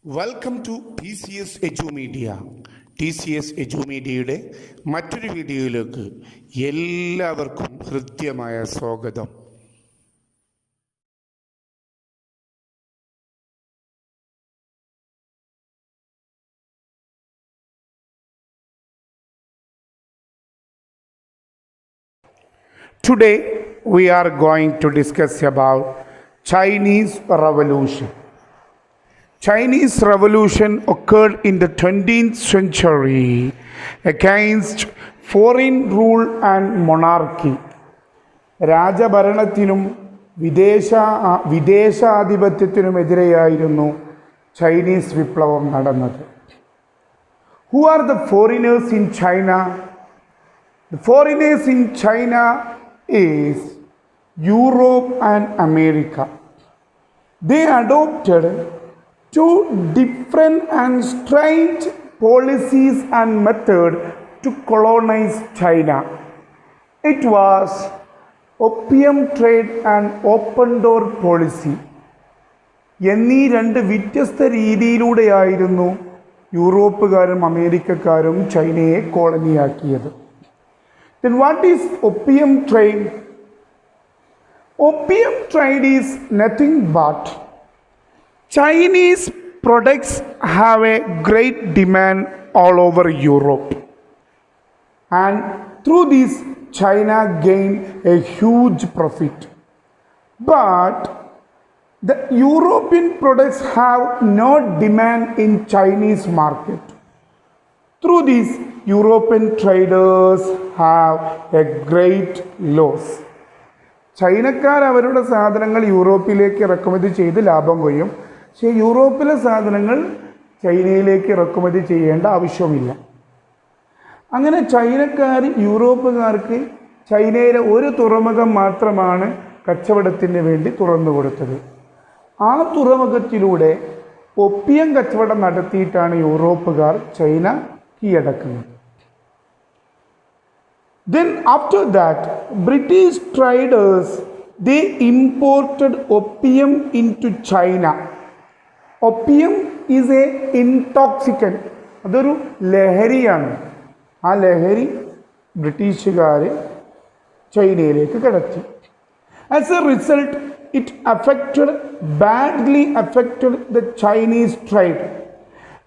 Welcome to TCS Edumedia. TCS എജുമീഡിയയുടെ മറ്റൊരു വീഡിയോയിലേക്ക് എല്ലാവർക്കും ഹൃദ്യമായ സ്വാഗതം. Today we are going to discuss about Chinese Revolution. Chinese Revolution occurred in the 20th century against foreign rule and monarchy. രാജഭരണത്തിനും വിദേശാധിപത്യത്തിനുമെതിരെയായിരുന്നു Chinese വിപ്ലവം നടന്നത്. Who are the foreigners in China? The foreigners in China is Europe and America. They adopted two different and strange policies and methods to colonize China. It was opium trade and open door policy. എന്നീ രണ്ട് വ്യത്യസ്ത രീതിയിലൂടെയായിരുന്നു യൂറോപ്പുകാരും അമേരിക്കക്കാരും ചൈനയെ കോളനിയാക്കിയത്. Then what is opium trade? Opium trade is nothing but Chinese products have a great demand all over Europe, and through this China gained a huge profit. But the European products have no demand in Chinese market. Through this European traders have a great loss. ചൈനക്കാർ അവരുടെ സാധനങ്ങൾ യൂറോപ്പിലേക്ക് ഇറക്കുമതി ചെയ്ത് ലാഭം കൊയ്യും. പക്ഷേ യൂറോപ്പിലെ സാധനങ്ങൾ ചൈനയിലേക്ക് ഇറക്കുമതി ചെയ്യേണ്ട ആവശ്യമില്ല. അങ്ങനെ ചൈനക്കാർ യൂറോപ്പുകാർക്ക് ചൈനയിലെ ഒരു തുറമുഖം മാത്രമാണ് കച്ചവടത്തിന് വേണ്ടി തുറന്നു കൊടുത്തത്. ആ തുറമുഖത്തിലൂടെ ഒപ്പിയം കച്ചവടം നടത്തിയിട്ടാണ് യൂറോപ്പുകാർ China കീഴടക്കുന്നത്. Then after that, British traders, they imported opium into China. Opium is a intoxicant. അതൊരു ലഹരിയാണ്. ആ ലഹരി ബ്രിട്ടീഷുകാർ ചൈനയിലേക്ക് കടത്തി. As a result, it badly affected the Chinese trade.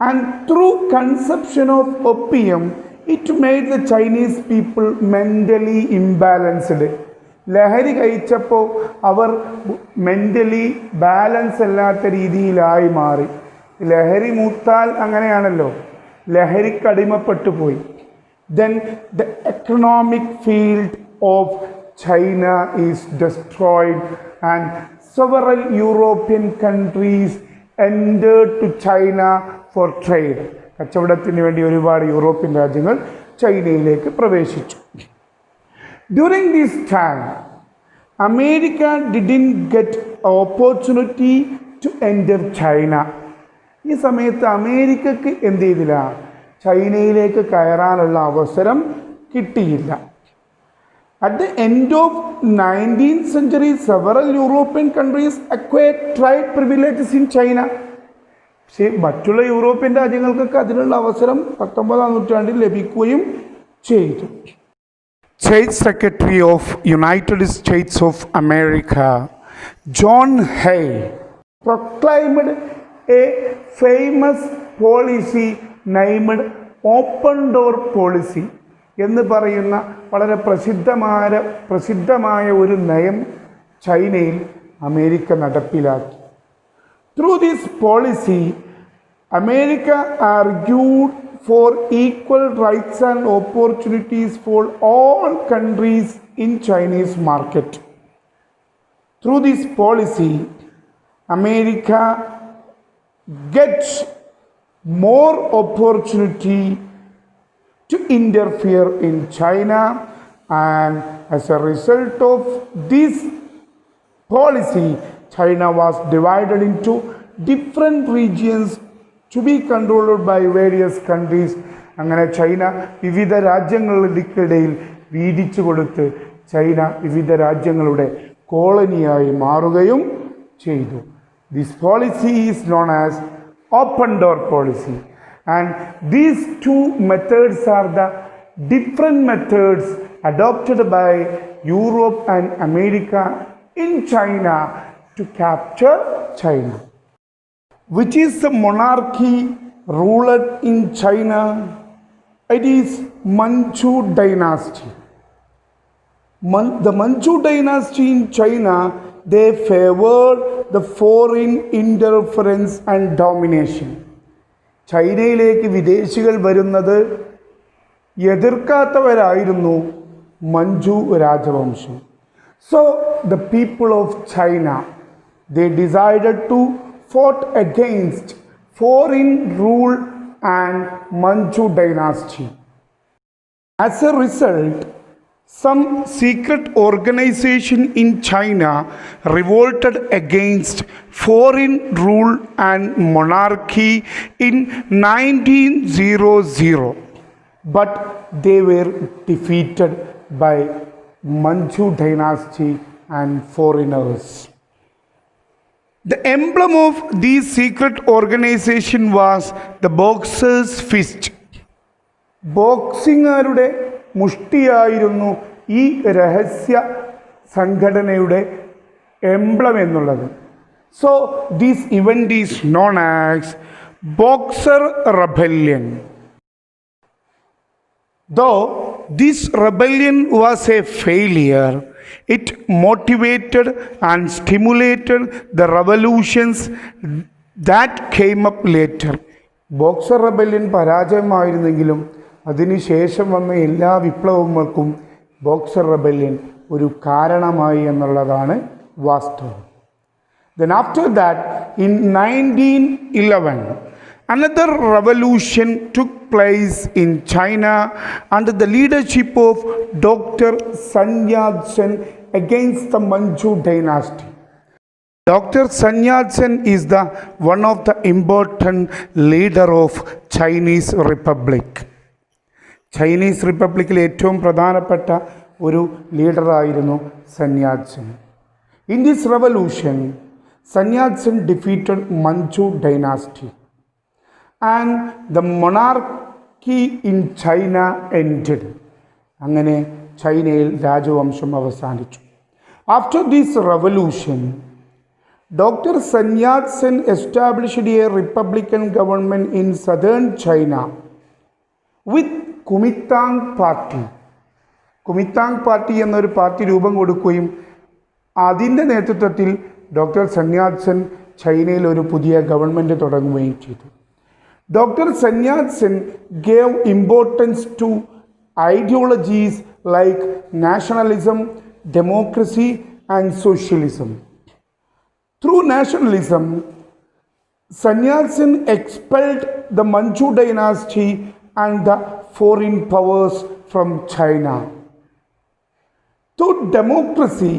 And through consumption of opium, it made the Chinese people mentally imbalanced. ലഹരി കഴിച്ചപ്പോൾ അവർ mentally balance അല്ലാത്ത രീതിയിലായി മാറി. ലഹരി മൂത്താൽ അങ്ങനെയാണല്ലോ, ലഹരിക്കടിമപ്പെട്ടു പോയി. Then the economic field of China is destroyed and several European countries entered to China for trade. കച്ചവടത്തിന് വേണ്ടി ഒരുപാട് യൂറോപ്യൻ രാജ്യങ്ങൾ ചൈനയിലേക്ക് പ്രവേശിച്ചു. During this time, America didn't get opportunity to enter China. ഈ സമയത്ത് അമേരിക്കക്ക് എന്ത് ചെയ്തില്ല? ചൈനയിലേക്ക് കയറാനുള്ള അവസരം കിട്ടിയില്ല. At the end of 19th century, several European countries acquired trade privileges in China. പക്ഷേ മറ്റുള്ള യൂറോപ്യൻ രാജ്യങ്ങൾക്കൊക്കെ അതിനുള്ള അവസരം 19ാം നൂറ്റാണ്ടിൽ ലഭിക്കുകയും ചെയ്തു. State Secretary of United States of America, John Hay, proclaimed a famous policy named Open Door Policy എന്ന് പറയുന്ന വളരെ പ്രസിദ്ധമായ ഒരു നയം ചൈനയിൽ അമേരിക്ക നടപ്പിലാക്കി. Through this policy, America argued for equal rights and opportunities for all countries in Chinese market. Through this policy, America gets more opportunity to interfere in China, and as a result of this policy, China was divided into different regions to be controlled by various countries. അങ്ങനെ China വിവിധ രാജ്യങ്ങൾക്കിടയിൽ വീതിച്ചു കൊടുത്ത് China വിവിധ രാജ്യങ്ങളുടെ കോളനിയായി മാറുകയും ചെയ്തു. This policy is known as open door policy. And these two methods are the different methods adopted by Europe and America in China to capture China. Which is the monarchy ruled in China? It is Manchu dynasty. The Manchu dynasty in China, they favored the foreign interference and domination. ചൈനയിലേക്ക് വിദേശികൾ വരുന്നത് എതിർക്കാത്തവരായിരുന്നു മഞ്ജു രാജവംശം. So the people of China, they decided to fought against foreign rule and Manchu dynasty. As a result, some secret organization in China revolted against foreign rule and monarchy in 1900, but they were defeated by Manchu dynasty and foreigners. The emblem of this secret organization was the boxer's fist. ബോക്സിംഗുകാരുടെ മുഷ്ടിയായിരുന്നു ഈ രഹസ്യ സംഘടനയുടെ emblem എന്നുള്ളത്. So this event is known as boxer rebellion. Though this rebellion was a failure, it motivated and stimulated the revolutions that came up later. Boxer rebellion പരാജയമായിരുന്നെങ്കിലും അതിനുശേഷം വന്ന എല്ലാ വിപ്ലവങ്ങൾക്കും boxer rebellion ഒരു കാരണമായി എന്നുള്ളതാണ് വാസ്തവം. Then after that, in 1911, another revolution took place in China under the leadership of Dr. Sun Yat-sen against the Manchu dynasty. Dr. Sun Yat-sen is the one of the important leader of Chinese Republic. Chinese റിപ്പബ്ലിക്കിൽ ഏറ്റവും പ്രധാനപ്പെട്ട ഒരു ലീഡറായിരുന്നു സൻ യാറ്റ്-സെൻ. In this revolution, Sun Yat sen defeated Manchu dynasty and the monarchy in China ended. അങ്ങനെ ചൈനയിൽ രാജവംശം അവസാനിച്ചു. After this revolution, Dr. Sun Yat-sen established a republican government in southern China with Kuomintang party. Kuomintang party എന്നൊരു party രൂപം കൊടുക്കുകയും അതിൻ്റെ നേതൃത്വത്തിൽ doctor Sun യാറ്റ്-സെൻ ചൈനയിൽ ഒരു പുതിയ ഗവൺമെൻറ് തുടങ്ങുകയും ചെയ്തു. Doctor Sun Yat sen gave importance to ideologies like nationalism, democracy and socialism. Through nationalism, Sun Yat-sen expelled the Manchu dynasty and the foreign powers from China. Through democracy,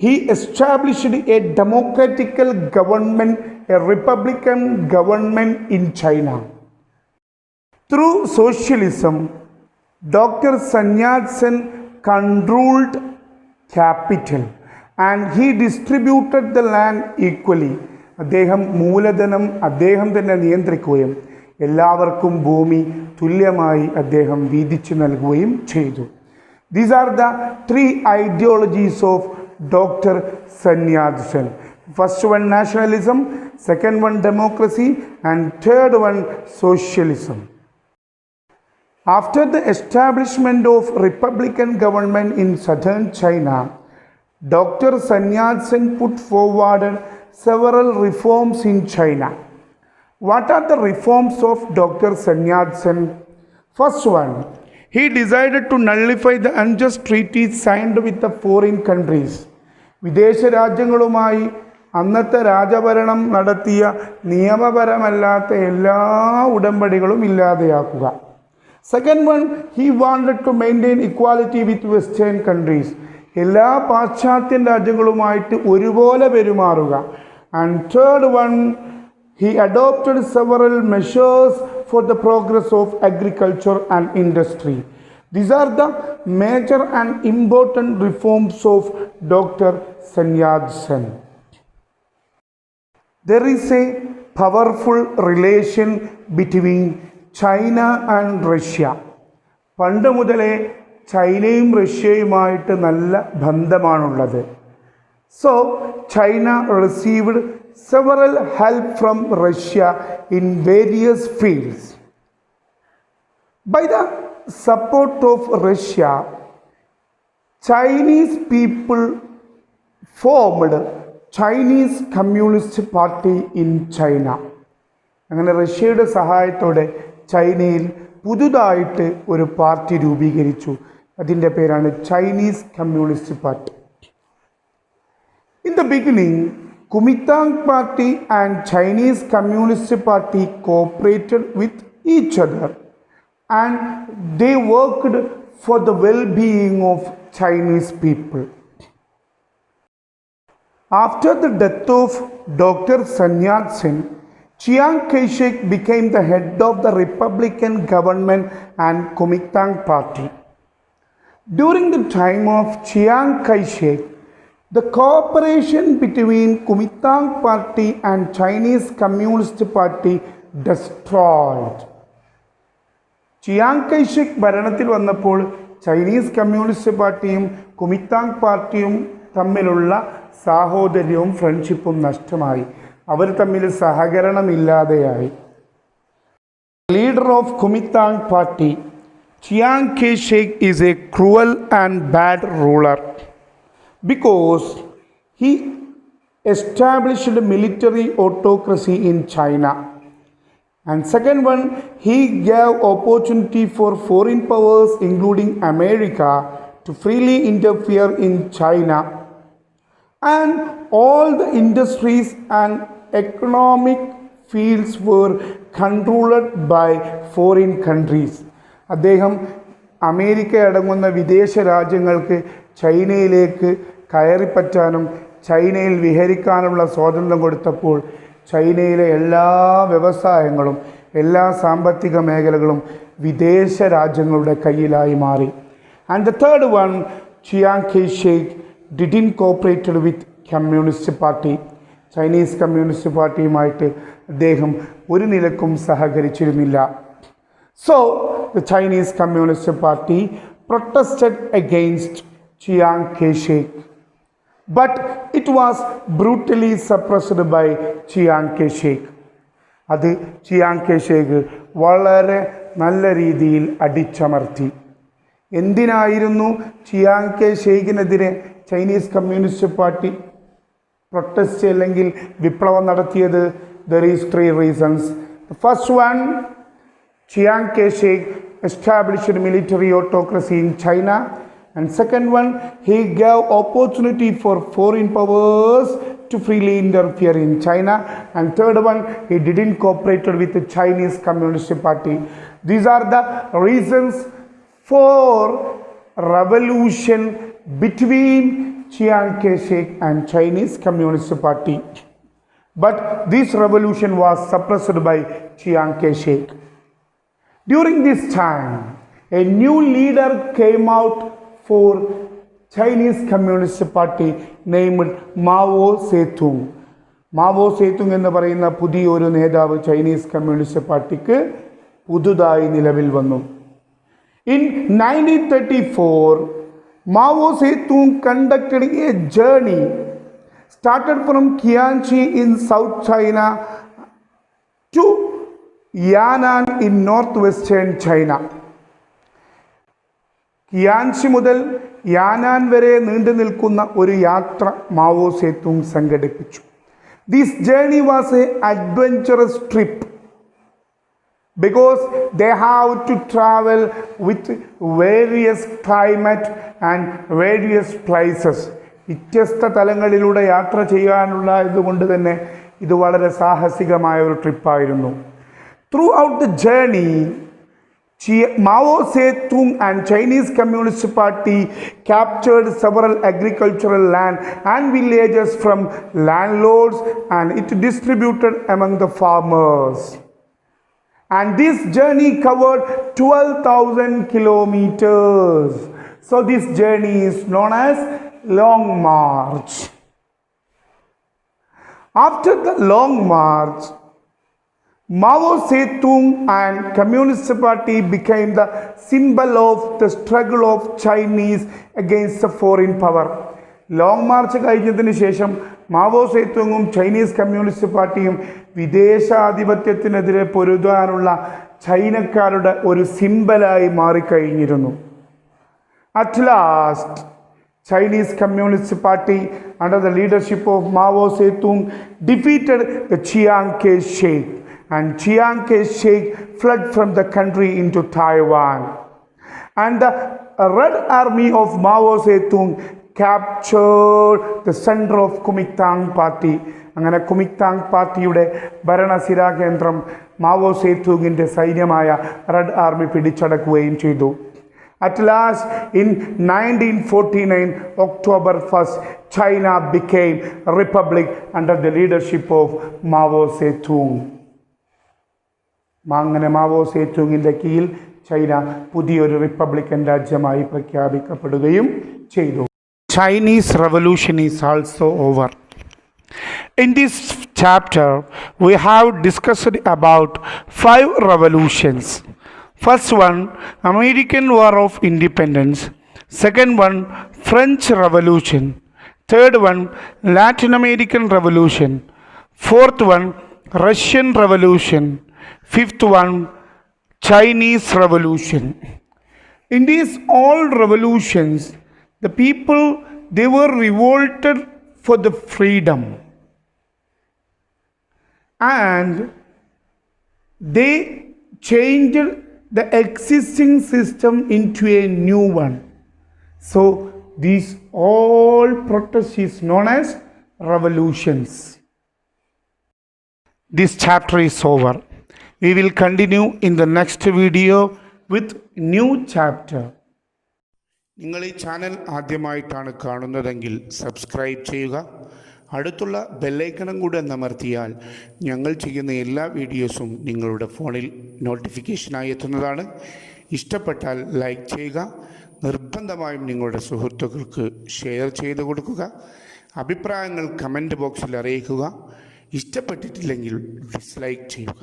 he established a democratical government, a republican government in China. Through socialism, Dr. Sun Yat-sen controlled capital and he distributed the land equally. അദ്ദേഹം മൂലധനം അദ്ദേഹം തന്നെ നിയന്ത്രിക്കുകയും എല്ലാവർക്കും ഭൂമി തുല്യമായി അദ്ദേഹം വീതിച്ചു നൽകുകയും ചെയ്തു. These are the three ideologies of Dr. Sun Yat-sen. First one nationalism, second one democracy, and third one socialism. After the establishment of republican government in southern China, Dr. Sun Yat-sen put forward several reforms in China. What are the reforms of Dr. Sun Yat-sen? First one, he decided to nullify the unjust treaties signed with the foreign countries. വിദേശ രാജ്യങ്ങളുമായി അന്നത്തെ രാജഭരണം നടത്തിയ നിയമപരമല്ലാത്ത എല്ലാ ഉടമ്പടികളും ഇല്ലാതെയാക്കുക. Second one, he wanted to maintain equality with Western countries. എല്ലാ പാശ്ചാത്യൻ രാജ്യങ്ങളുമായിട്ട് ഒരുപോലെ പെരുമാറുക. And third one, he adopted several measures for the progress of agriculture and industry. These are the major and important reforms of Dr. Sun Yat-sen. There is a powerful relation between China and Russia. പണ്ട് മുതലേ ചൈനയും റഷ്യയുമായിട്ട് നല്ല ബന്ധമാണുള്ളത്. So China received several help from Russia in various fields. By the support of Russia, Chinese people formed Chinese Communist Party in China. അങ്ങനെ റഷ്യയുടെ സഹായത്തോടെ ചൈനയിൽ പുതുതായിട്ട് ഒരു പാർട്ടി രൂപീകരിച്ചു. അതിൻ്റെ പേരാണ് Chinese Communist party. In the beginning, Kuomintang Party and Chinese Communist Party cooperated with each other and they worked for the well-being of Chinese people. After the death of Dr. Sun Yat-sen, Chiang Kai-shek became the head of the Republican government and Kuomintang Party. During the time of Chiang Kai-shek, the cooperation between Kuomintang Party and Chinese Communist Party destroyed. Chiang Kai shek ഭരണത്തിൽ വന്നപ്പോൾ Chinese communist പാർട്ടിയും കുമിത്താങ് പാർട്ടിയും തമ്മിലുള്ള സാഹോദര്യവും ഫ്രണ്ട്ഷിപ്പും നഷ്ടമായി. അവർ തമ്മിൽ സഹകരണമില്ലാതെയായി. Leader of Kuomintang party Chiang Kai shek is a cruel and bad ruler because he established military autocracy in China. And second one, he gave opportunity for foreign powers including America to freely interfere in China. And all the industries and economic fields were controlled by foreign countries. അദ്ദേഹം America അടങ്ങുന്ന വിദേശ രാജ്യങ്ങൾക്ക് ചൈനയിലേക്ക് കയറിപ്പറ്റാനും ചൈനയിൽ വിഹരിക്കാനുള്ള സ്വാതന്ത്ര്യം കൊടുത്തപ്പോൾ ചൈനയിലെ എല്ലാ വ്യവസായങ്ങളും എല്ലാ സാമ്പത്തിക മേഖലകളും വിദേശ രാജ്യങ്ങളുടെ കയ്യിലായി മാറി. And the third one, Chiang Kai shek didn't cooperated with Communist Party. Chinese Communist പാർട്ടിയുമായിട്ട് അദ്ദേഹം ഒരു നിലക്കും സഹകരിച്ചിരുന്നില്ല. So the Chinese Communist Party protested against Chiang Kai-shek, but it was brutally suppressed by Chiang Kai-shek. അത് ചിയാങ് കൈഷെക് വളരെ നല്ല രീതിയിൽ അടിച്ചമർത്തി. എന്തിനായിരുന്നു ചിയാങ് കൈഷെകിനെതിരെ ചൈനീസ് കമ്മ്യൂണിസ്റ്റ് പാർട്ടി പ്രൊട്ടസ്റ്റ് അല്ലെങ്കിൽ വിപ്ലവം നടത്തിയത്? There is 3 reasons. The first one, Chiang Kai-shek established military autocracy in China, and second one, he gave opportunity for foreign powers to freely interfere in China, and third one, he didn't cooperate with the Chinese Communist Party. These are the reasons for revolution between Chiang Kai-shek and Chinese Communist Party, but this revolution was suppressed by Chiang Kai-shek. During this time, a new leader came out for Chinese Communist Party named Mao Zedong. Mao Zedong എന്ന് പറയുന്ന പുതിയൊരു നേതാവ് Chinese communist പാർട്ടിക്ക് പുതുതായി നിലവിൽ വന്നു. In 1934, Mao Zedong conducted a journey started from Qianxi in South China to Yan'an in northwestern China. കിയാൻഷി മുതൽ യാനാൻ വരെ നീണ്ടു നിൽക്കുന്ന ഒരു യാത്ര മാവോ സേതുങ് സംഘടിപ്പിച്ചു. This journey was A adventurous trip because they have to travel with various climate and various places. വ്യത്യസ്ത തലങ്ങളിലൂടെ യാത്ര ചെയ്യാനുള്ള ഇതുകൊണ്ട് തന്നെ ഇത് വളരെ സാഹസികമായ ഒരു ട്രിപ്പായിരുന്നു. Throughout the journey, Mao Zedong and Chinese Communist Party captured several agricultural land and villages from landlords and it distributed among the farmers. And this journey covered 12,000 kilometers. So this journey is known as Long March. After the Long March, Mao Zedong and Communist Party became the symbol of the struggle of Chinese against the foreign power. Long March കഴിഞ്ഞതിന് ശേഷം Mao സേത്തുങ്ങും Chinese communist പാർട്ടിയും വിദേശാധിപത്യത്തിനെതിരെ പൊരുതാനുള്ള ചൈനക്കാരുടെ ഒരു സിംബലായി മാറിക്കഴിഞ്ഞിരുന്നു. At last Chinese Communist Party under the leadership of Mao Zedong defeated the Chiang Kai-shek, and Chiang Kai-shek fled from the country into Taiwan. And the Red Army of Mao Zedong captured the center of Kuomintang Party. അങ്ങനെ Kuomintang പാർട്ടിയുടെ ഭരണസിരാ കേന്ദ്രം Mao സേതുങ്ങിൻ്റെ സൈന്യമായ red army പിടിച്ചടക്കുകയും ചെയ്തു. At last, in 1949, October 1st, China became a republic under the leadership of Mao Zedong. അങ്ങനെ Mao സേതുങ്ങിൻ്റെ കീഴിൽ China പുതിയൊരു Republican രാജ്യമായി പ്രഖ്യാപിക്കപ്പെടുകയും ചെയ്തു. Chinese Revolution is also over. In this chapter, we have discussed about 5 revolutions. First one, American War of Independence. Second one, French Revolution. Third one, Latin American Revolution. Fourth one, Russian Revolution. Fifth one, Chinese Revolution. In these all revolutions, the people, they were revolted for the freedom. And they changed the existing system into a new one. So these all protests is known as revolutions. This chapter is over. We will continue in the next video with new chapter. നിങ്ങൾ ഈ channel ആദ്യമായിട്ടാണ് കാണുന്നതെങ്കിൽ subscribe ചെയ്യുക. അടുത്തുള്ള ബെല്ലൈക്കണും കൂടെ അമർത്തിയാൽ ഞങ്ങൾ ചെയ്യുന്ന എല്ലാ വീഡിയോസും നിങ്ങളുടെ ഫോണിൽ നോട്ടിഫിക്കേഷനായി എത്തുന്നതാണ്. ഇഷ്ടപ്പെട്ടാൽ ലൈക്ക് ചെയ്യുക. നിർബന്ധമായും നിങ്ങളുടെ സുഹൃത്തുക്കൾക്ക് ഷെയർ ചെയ്ത് കൊടുക്കുക. അഭിപ്രായങ്ങൾ കമൻറ്റ് ബോക്സിൽ അറിയിക്കുക. ഇഷ്ടപ്പെട്ടിട്ടില്ലെങ്കിൽ ഡിസ്ലൈക്ക് ചെയ്യുക.